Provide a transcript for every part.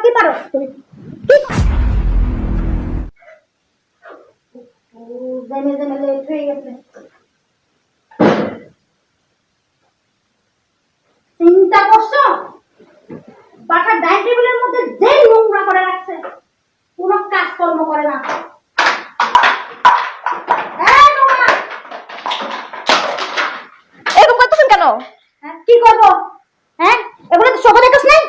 কি পারো তুমি? কি জেনে জেনে লেট হয়ে গেছে। চিন্তা করছো বাসার ডাইনিং টেবিলের মধ্যে যেই নোংরা করে রাখছে, কোনো কাজকর্ম করে না। এরকম করতেছেন কেন? কি করবো? হ্যাঁ, এগুলো তো চোখে দেখছ নাই?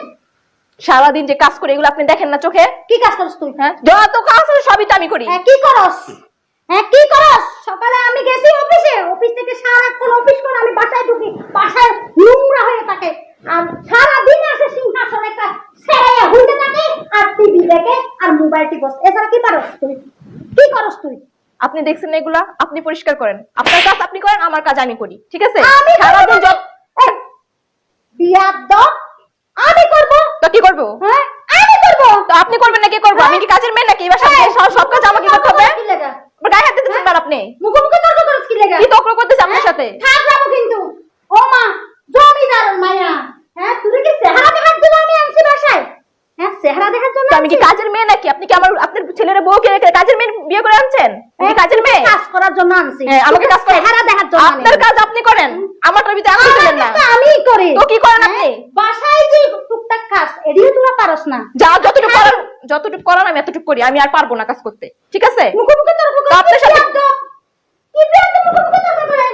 সারাদিন যে কাজ করি এগুলো আপনি দেখেন না চোখে? কি কাজ করছ তুই? হ্যাঁ, যত কাজ আছে সবই তো আমি করি। কি করস? কি করস? সকালে আমি গেছি অফিসে, অফিস থেকে সারাক্ষণ অফিস করে আমি বাসায় ঢুকি, বাসায় নোংরা হয়ে থাকে। আর সারাদিন আসে সিংহাসন একটা ছেড়ে হুইতে থাকে আর টিভি দেখে আর মোবাইল টিপস। এছাড়া কি পারস তুই? কি করস তুই? আপনি দেখছেন না এগুলা? আপনি পরিষ্কার করেন, আপনার কাজ আপনি করেন, আমার কাজ আমি করি, ঠিক আছে? আমি সারাদিন বিয়াদব আমি করব। তো কি করবো? হ্যাঁ, আমি করব। তো আপনি করবেন না কে করবো? আমি কি কাজের মেয়ে নাকি? এবার সব কাজ আমাকে করতে হবে? কি লাগা? আমার গায়ে হাত দিতেছেন কেন আপনি? মুখে মুখে তর্ক করছ কি লাগা? কি তর্ক করতেছে আপনার সাথে? থাক যাবো কিন্তু। ও মা, জমিদার মাইয়া। হ্যাঁ, তুই কি চেহারা দেখার জন্য আমি আনছি বাসায়? হ্যাঁ, চেহারা দেখার জন্য তো আমি কি কাজের মেয়ে নাকি? আপনি কি আপনার ছেলের বউকে রেখে কাজের মেয়ে বিয়ে করে আনছেন? আমি কি কাজের মেয়ে? কাজ করার জন্য আনছি। হ্যাঁ, আমাকে কাজ করার চেহারা দেখার জন্য। আপনার কাজ আপনি করেন, আমারটার ভিতরে আপনি করেন না। আমিই করি। তো কি করেন আপনি? বাসায় যে টুকটাক কাজ এদিকে তুই পারস না। যা যতটুকু করার আমি এতটুকু করি, আমি আর পারবো না কাজ করতে, ঠিক আছে? মুখে মুখে তর্ক করছ। তো আপনার সাথে কি বিয়াদব মুখে মুখে তর্ক করে?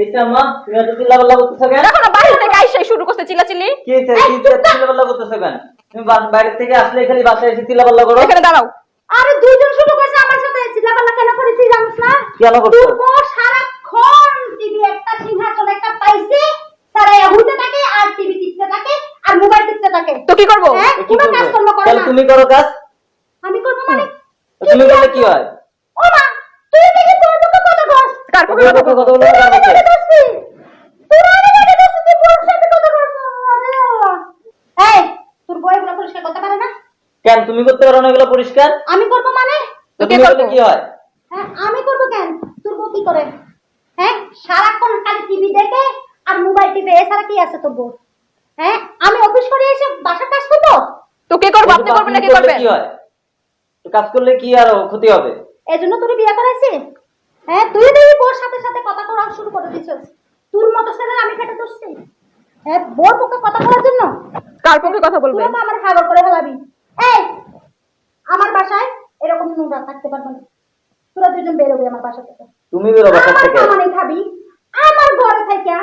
এইটা মা তুমি এত চিল্লাপাল্লা করতেছো কেন? দেখো না বাইরে থেকে আইসা শুরু করতে চিল্লাচিল্লি। কি হয়েছে? কি চিল্লাপাল্লা করতেছো কেন? তুমি বাইরে থেকে আসলে খালি বাসায় এসে চিল্লাপাল্লা করো? এখানে দাঁড়াও। আরে দুইজন শুরু করছে আমার সাথে চিল্লাপাল্লা কেন করেছি জানিস না? কেন করছো? তোর বউ সারাক্ষণ টিভি একটা সিংহাসন একটা পাইছে, সারা হুইতে থাকে আর টিভি টিপতে থাকে আর মোবাইল টিপতে থাকে। তো কি করবো? হ্যাঁ, কি কোনো করবে? কাজকর্ম করে তাহলে না। তুমি করো কাজ। আমি করবো মানে? তুমি করলে কি হয়? ও মা, তুই থেকে তোর মুখে কথা বল। কার পক্ষে কথা বলবো? কথা বলো কার কাছে? এই, তোর বউ এগুলো পরিষ্কার করতে পারে না? কেন তুমি করতে পারো না এগুলো পরিষ্কার? আমি করবো মানে? তো তুমি করলে কি হয়? হ্যাঁ, আমি করবো কেন? তোর বউ কি করে? হ্যাঁ, সারাক্ষণ খালি টিভি দেখে আর মোবাইল টিপে, এছাড়া কি আছে তোর বউ? হ্যাঁ, আমি অফিস করে এসে বাসার কাজ করবো? তো কে করবো? আপনি করবেন না কি করলে করবেন? কি হয়? তো কাজ করলে কি আর ক্ষতি হবে? এই জন্য তোর বিয়ে করাইছি? হ্যাঁ, তুই দেখি বউর সাথে সাথে কথা বলা শুরু করে দিছিস। তোর মতো ছেলে আমি খেটে দোষছি? হ্যাঁ, বউর পক্ষে কথা বলার জন্য কার পক্ষে কথা বলবেন? তুই আমার হাগর করে ফেলাবি। এই, আমার বাসায় এরকম নোংরা থাকতে পারবে না। তোরা দুজন বেরোবি আমার বাসা থেকে। তুমি বেরো বাসা আমার থেকে। কামানে খাবি, আমার ঘরে থেকে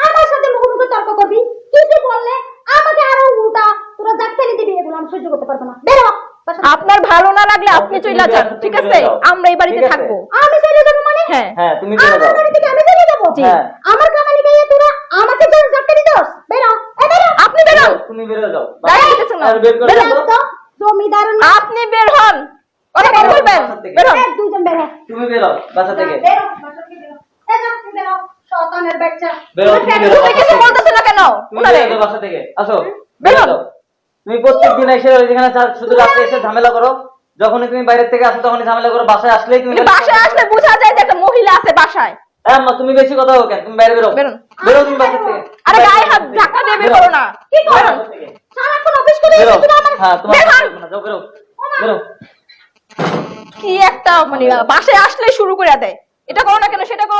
আমার সাথে মুখোমুখি তর্ক করবি, কিছু বললে আমাকে আরো উল্টা তোরা জাটকানি দিবি। এগুলো আমি সহ্য করতে পারবো না। বেরো বাসা থেকে। আপনার ভালো না লাগলে আপনি চলে যান, ঠিক আছে? আমরা এই বাড়িতে ঠিক আছে। থাকবো। আমি চলে যাবো মানে? হ্যাঁ। হ্যাঁ তুমি চলে আমার যাও। বাড়ি থেকে আমি চলে যাবো? জি। হ্যাঁ। আমার কামানি গায়ে তোরা আমাকে যখন জাটকানি দোস? বেরো, এই বেরো। আপনি বেরোন। তুমি বেরো যাও। গায়ে দিতেছেন না। আর বের করে বেরোন। দাও। তো জমিদার আপনি বের হন, কথা কম বলবেন। বাসা থেকে। বের হন। দুজন বেরো। তুমি বেরো বাসা থেকে। বেরো বাসা থেকে বেরো। এই যাও, তুমি বেরো, শয়তানের বাচ্চা। বেরো, তুমি বেরো। তুমি কিছু বলতেছে না কেন তুমি ওনারে? বেরো বাসা থেকে। আসো। বেরোন। বেরো। তুমি প্রত্যেকদিন এসে যেখানে শুধু রাতে এসে ঝামেলা করো। যখনই তুমি বাইরে থেকে আসো তখনই ঝামেলা করো। বাসায় আসলেই তুমি কিন্তু বাসায় আসলে বোঝা যায় যে একটা মহিলা আছে বাসায়। হ্যাঁ আম্মা তুমি বেশি কথা বলো কেন? তুমি বাইরে বেরো। বেরোন। বেরো তুমি বাসা থেকে। আরে গায়ে হাত ধাক্কা দিয়ে বের করো না। কি করো? বেরোন। বাসা থেকে। সারাক্ষণ অফিস করে বেরো। এসে তোরা আমার হ্যাঁ তোমার বের হন। কথা বলবো না। যাও বেরো। বেরো। কি একটা মানে বাসায় আসলে শুরু করে দেয়, এটা করো না কেন সেটা করো